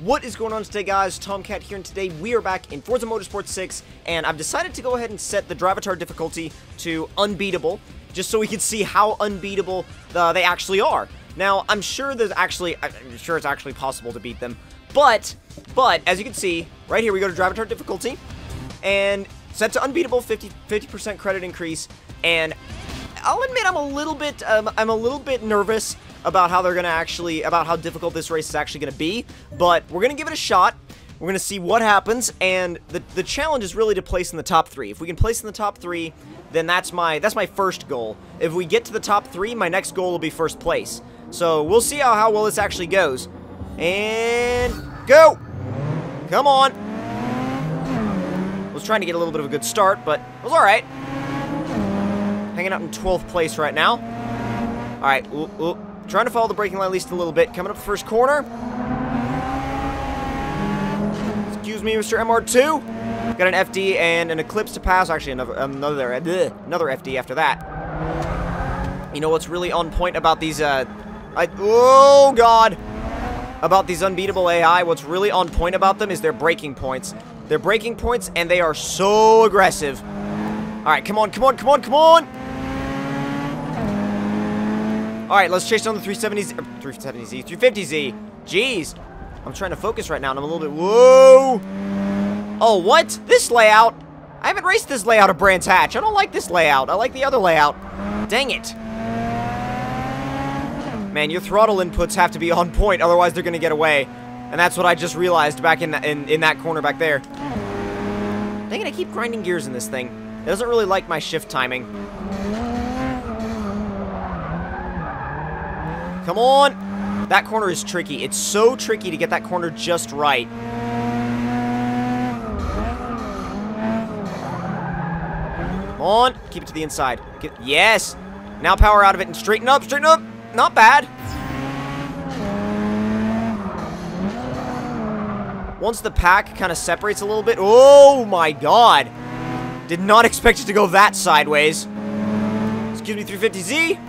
What is going on today, guys? Tomcat here, and today we are back in Forza Motorsport 6, and I've decided to go ahead and set the DRIVETAR difficulty to unbeatable, just so we can see how unbeatable they actually are. Now, I'm sure it's actually possible to beat them, but, as you can see, right here we go to DRIVETAR difficulty, and set to unbeatable, 50% credit increase, and I'll admit I'm a little bit nervous about how how difficult this race is actually going to be, but we're going to give it a shot. We're going to see what happens, and the challenge is really to place in the top 3. If we can place in the top 3, then that's my first goal. If we get to the top 3, my next goal will be first place. So we'll see how well this actually goes. And go! Come on! I was trying to get a little bit of a good start, but it was alright. Hanging out in 12th place right now. Alright, trying to follow the braking line at least a little bit. Coming up the first corner. Excuse me, Mr. MR2. Got an FD and an Eclipse to pass. Actually, another FD after that. You know what's really on point about these, oh, God. About these unbeatable AI, what's really on point about them is their braking points. Their braking points, and they are so aggressive. Alright, come on, come on, come on, come on! Alright, let's chase down the 350Z. Jeez. I'm trying to focus right now, and I'm a little bit... Whoa! Oh, what? This layout? I haven't raced this layout of Brands Hatch. I don't like this layout. I like the other layout. Dang it. Man, your throttle inputs have to be on point, otherwise they're going to get away. And that's what I just realized back in that corner back there. Dang it, I keep grinding gears in this thing. It doesn't really like my shift timing. Come on! That corner is tricky. It's so tricky to get that corner just right. Come on! Keep it to the inside. Yes! Now power out of it and straighten up, straighten up! Not bad. Once the pack kind of separates a little bit... Oh my god! Did not expect it to go that sideways. Excuse me, 350Z.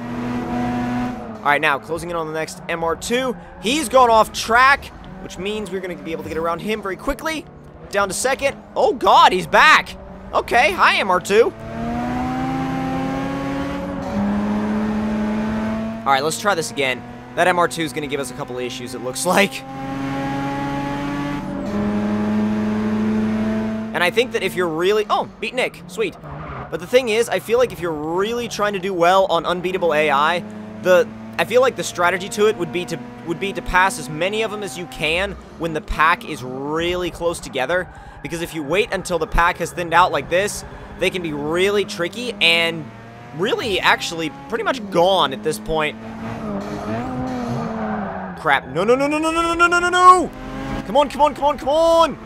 Alright, now, closing in on the next MR2. He's gone off track, which means we're going to be able to get around him very quickly. Down to second. Oh, God, he's back. Okay, hi, MR2. Alright, let's try this again. That MR2 is going to give us a couple of issues, it looks like. And I think that if you're really... Oh, beat Nick. Sweet. But the thing is, I feel like if you're really trying to do well on unbeatable AI, I feel like the strategy to it would be to pass as many of them as you can when the pack is really close together. Because if you wait until the pack has thinned out like this, they can be really tricky and really actually pretty much gone at this point. Crap. No, no, no, no, no, no, no, no, no, no! Come on, come on, come on, come on!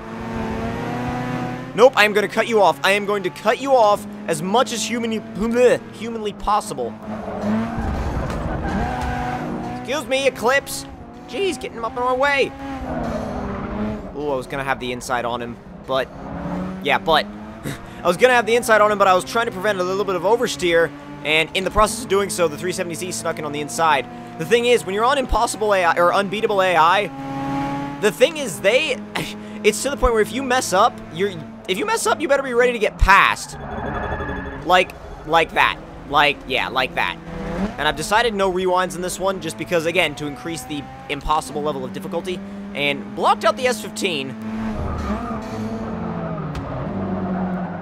Nope, I am going to cut you off. I am going to cut you off as much as humanly possible. Excuse me, Eclipse. Jeez, getting him up in our way. Ooh, I was going to have the inside on him, but... Yeah, but... I was going to have the inside on him, but I was trying to prevent a little bit of oversteer, and in the process of doing so, the 370Z snuck in on the inside. The thing is, when you're on impossible AI, or unbeatable AI, the thing is, it's to the point where if you mess up, you better be ready to get passed. Like that. Yeah, like that. And I've decided no rewinds in this one, just because, again, to increase the impossible level of difficulty, and blocked out the S15.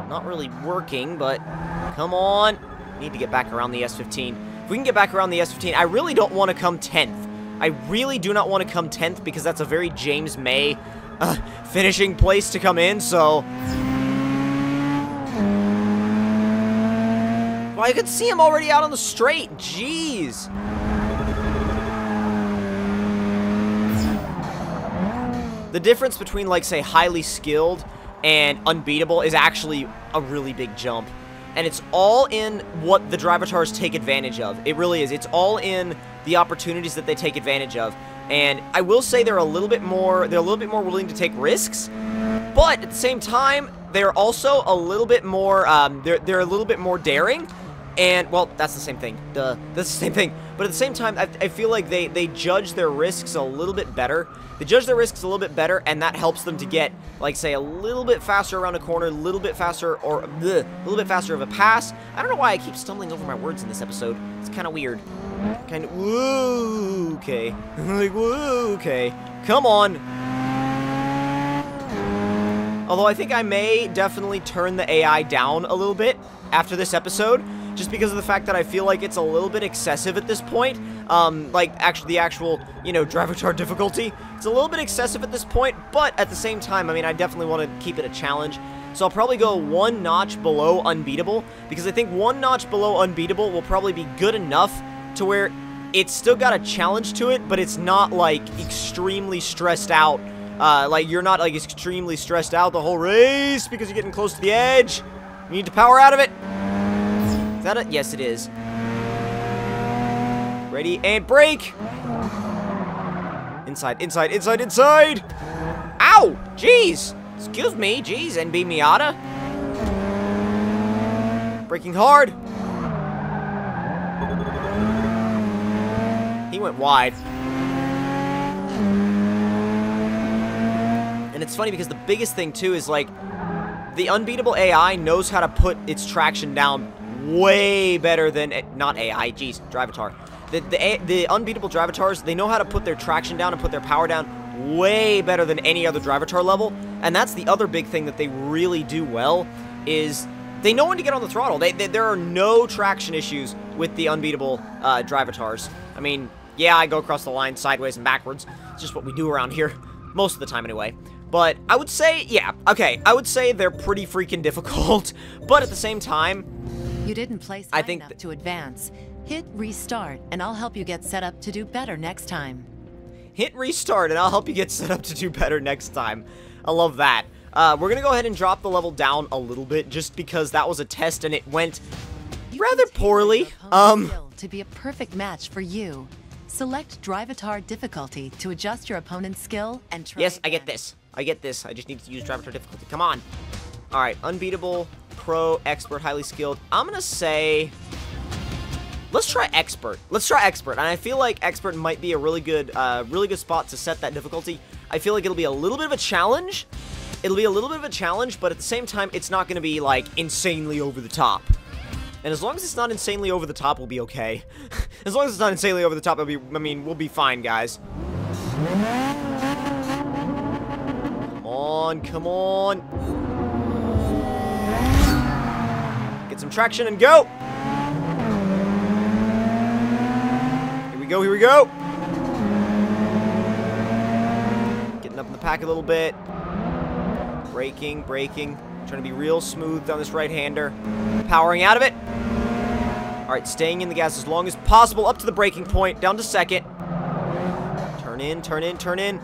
Not really working, but come on. Need to get back around the S15. If we can get back around the S15, I really don't want to come 10th. I really do not want to come 10th, because that's a very James May finishing place to come in, so... Well, I could see him already out on the straight. Jeez. The difference between, like, say, highly skilled and unbeatable is actually a really big jump. And it's all in what the DRIVETARs take advantage of. It really is. It's all in the opportunities that they take advantage of. And I will say they're a little bit more willing to take risks, but at the same time, they're also a little bit more, they're a little bit more daring. And, well, that's the same thing. That's the same thing. But at the same time, I feel like they judge their risks a little bit better. They judge their risks a little bit better, and that helps them to get, like, say, a little bit faster around a corner, a little bit faster, or a little bit faster of a pass. I don't know why I keep stumbling over my words in this episode. It's kind of weird. Kind of, woo, okay. Like, woo, okay. Come on. Although I think I may definitely turn the AI down a little bit after this episode, just because of the fact that I feel like it's a little bit excessive at this point. Like, actually, the actual, you know, DRIVETAR difficulty. It's a little bit excessive at this point, but at the same time, I mean, I definitely want to keep it a challenge. So I'll probably go one notch below unbeatable, because I think one notch below unbeatable will probably be good enough to where it's still got a challenge to it, but it's not, like, extremely stressed out. Like, you're not, like, extremely stressed out the whole race because you're getting close to the edge. You need to power out of it. Is that it? Yes, it is. Ready, and brake! Inside, inside, inside, inside! Ow! Jeez! Excuse me, jeez, NB Miata. Braking hard. He went wide. And it's funny because the biggest thing, too, is, like, the unbeatable AI knows how to put its traction down way better than... Not AI, geez, DRIVETAR. The unbeatable DRIVETARs, they know how to put their traction down and put their power down way better than any other DRIVETAR level. And that's the other big thing that they really do well, is they know when to get on the throttle. There are no traction issues with the unbeatable DRIVETARs. I mean, yeah, I go across the line sideways and backwards. It's just what we do around here. Most of the time, anyway. But I would say, yeah, okay, I would say they're pretty freaking difficult. But at the same time, you didn't place high enough to advance. Hit restart, and I'll help you get set up to do better next time. Hit restart, and I'll help you get set up to do better next time. I love that. We're going to go ahead and drop the level down a little bit, just because that was a test, and it went rather poorly. To be a perfect match for you. Select DRIVETAR difficulty to adjust your opponent's skill and try Yes, again. I get this. I get this. I just need to use DRIVETAR difficulty. Come on. All right, unbeatable, pro, expert, highly skilled. I'm going to say... Let's try expert. Let's try expert, and I feel like expert might be a really good spot to set that difficulty. I feel like it'll be a little bit of a challenge. It'll be a little bit of a challenge, but at the same time, it's not going to be, like, insanely over the top. And as long as it's not insanely over the top, we'll be okay. As long as it's not insanely over the top, we'll be fine, guys. Come on, come on. Get some traction and go. Here we go, here we go. Getting up in the pack a little bit. Braking, braking. Trying to be real smooth down this right-hander. Powering out of it. Alright, staying in the gas as long as possible. Up to the braking point. Down to second. Turn in, turn in, turn in.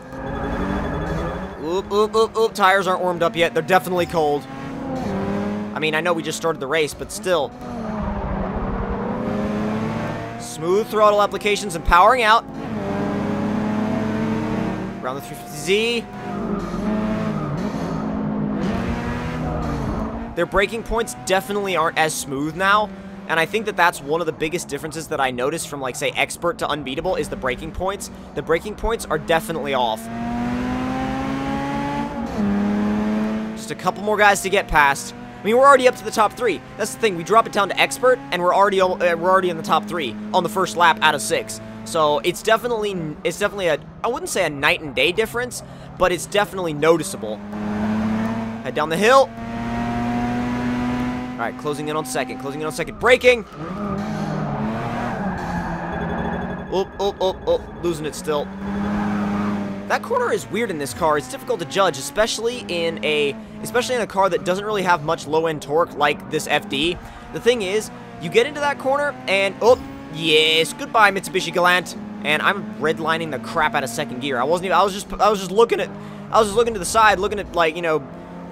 Oop, oop, oop, oop. Tires aren't warmed up yet. They're definitely cold. I mean, I know we just started the race, but still. Smooth throttle applications and powering out. Around the 350Z. Their braking points definitely aren't as smooth now, and I think that that's one of the biggest differences that I noticed from, like, say, expert to unbeatable is the braking points. The braking points are definitely off. Just a couple more guys to get past. I mean, we're already up to the top 3. That's the thing. We drop it down to expert, and we're already in the top 3 on the first lap out of 6. So it's definitely a, I wouldn't say a night and day difference, but it's definitely noticeable. Head down the hill. All right, closing in on second. Closing in on second. Braking. Oh, oh, oh, oh. Losing it still. That corner is weird in this car. It's difficult to judge, especially in a car that doesn't really have much low-end torque like this FD. The thing is, you get into that corner and oh, yes, goodbye Mitsubishi Galant. And I'm redlining the crap out of second gear. I was just looking to the side, looking at, like, you know,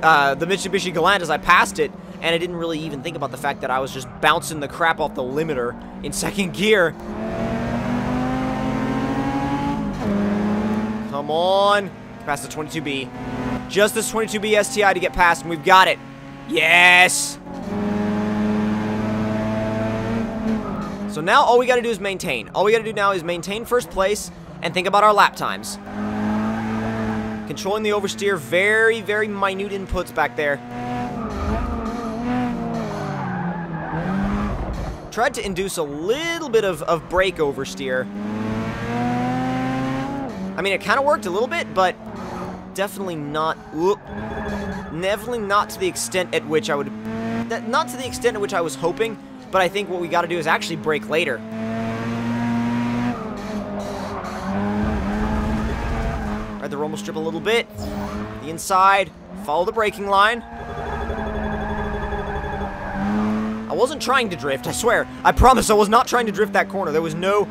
the Mitsubishi Galant as I passed it, and I didn't really even think about the fact that I was just bouncing the crap off the limiter in second gear. Come on. Past the 22B. Just this 22B STI to get past, and we've got it. Yes! So now all we got to do is maintain. All we got to do now is maintain first place and think about our lap times. Controlling the oversteer, very, very minute inputs back there. Tried to induce a little bit of brake oversteer. I mean, it kind of worked a little bit, but definitely not. Definitely not to the extent at which I would. Not to the extent at which I was hoping. But I think what we got to do is actually brake later. Ride the rumble strip a little bit. The inside. Follow the braking line. I wasn't trying to drift, I swear. I promise I was not trying to drift that corner. There was no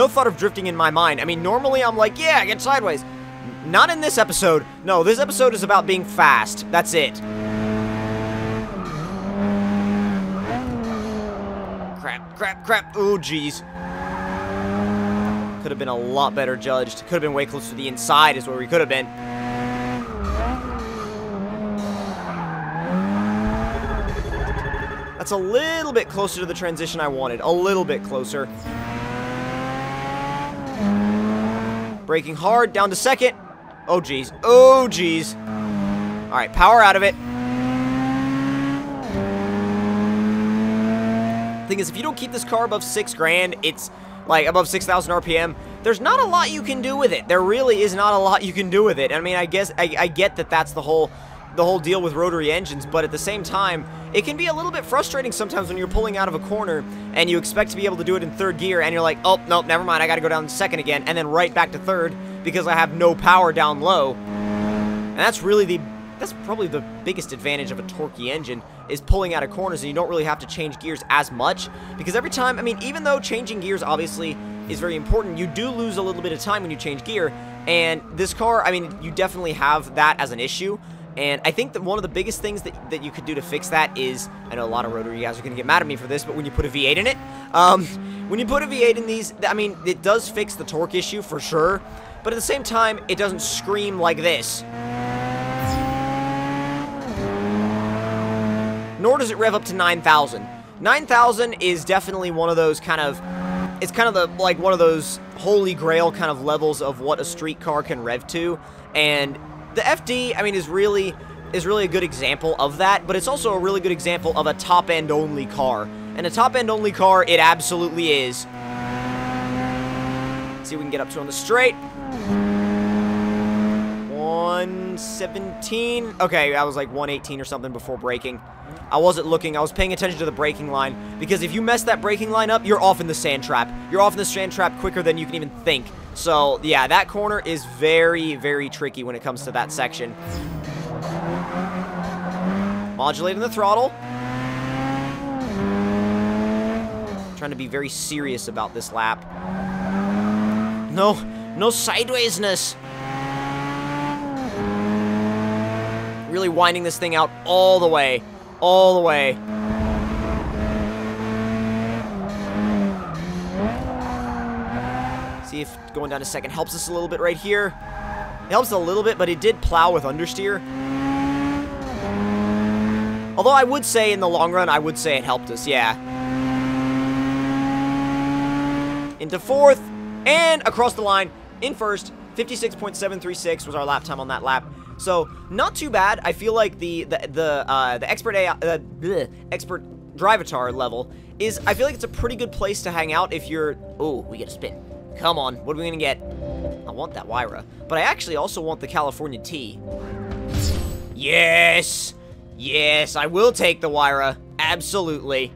thought of drifting in my mind. I mean, normally I'm like, yeah, get sideways. Not in this episode. No, this episode is about being fast. That's it. Crap. Oh, jeez. Could have been a lot better judged. Could have been way closer to the inside is where we could have been. That's a little bit closer to the transition I wanted. A little bit closer. Braking hard, down to second. Oh, jeez. Oh, jeez. All right, power out of it. Thing is, if you don't keep this car above 6 grand, it's like above 6,000 RPM, there's not a lot you can do with it. There really is not a lot you can do with it. I mean, I guess I get that that's the whole deal with rotary engines, but at the same time, it can be a little bit frustrating sometimes when you're pulling out of a corner and you expect to be able to do it in 3rd gear and you're like, oh, nope, never mind, I gotta go down to 2nd again, and then right back to 3rd because I have no power down low. And that's probably the biggest advantage of a torquey engine, is pulling out of corners, and you don't really have to change gears as much, because every time, I mean, even though changing gears obviously is very important, you do lose a little bit of time when you change gear, and this car, I mean, you definitely have that as an issue, and I think that one of the biggest things that you could do to fix that is, I know a lot of rotary guys are going to get mad at me for this, but when you put a V8 in it, when you put a V8 in these, I mean, it does fix the torque issue for sure, but at the same time, it doesn't scream like this. Nor does it rev up to 9,000. 9,000 is definitely one of those kind of, it's kind of like one of those holy grail kind of levels of what a street car can rev to, and the FD, I mean, is really a good example of that, but it's also a really good example of a top-end only car, and a top-end only car, it absolutely is. Let's see if we can get up to on the straight. 117. Okay, I was like 118 or something before braking. I wasn't looking. I was paying attention to the braking line, because if you mess that braking line up, you're off in the sand trap. You're off in the sand trap quicker than you can even think. So, yeah, that corner is very, very tricky when it comes to that section. Modulating the throttle. Trying to be very serious about this lap. No sidewaysness. Really winding this thing out all the way. All the way. See if going down to 2nd helps us a little bit right here. It helps a little bit, but it did plow with understeer. Although I would say in the long run, I would say it helped us, yeah. Into 4th, and across the line, in 1st, 56.736 was our lap time on that lap. So, not too bad. I feel like the expert DRIVETAR level is, I feel like it's a pretty good place to hang out if you're, oh, we get a spin. Come on, what are we gonna get? I want that Wyra, but I actually also want the California T. Yes! Yes, I will take the Wyra. Absolutely.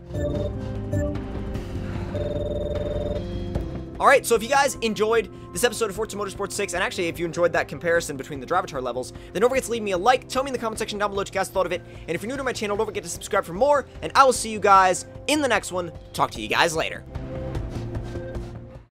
Alright, so if you guys enjoyed this episode of Forza Motorsport 6, and actually if you enjoyed that comparison between the DRIVETAR levels, then don't forget to leave me a like, tell me in the comment section down below what you guys thought of it, and if you're new to my channel, don't forget to subscribe for more, and I will see you guys in the next one. Talk to you guys later.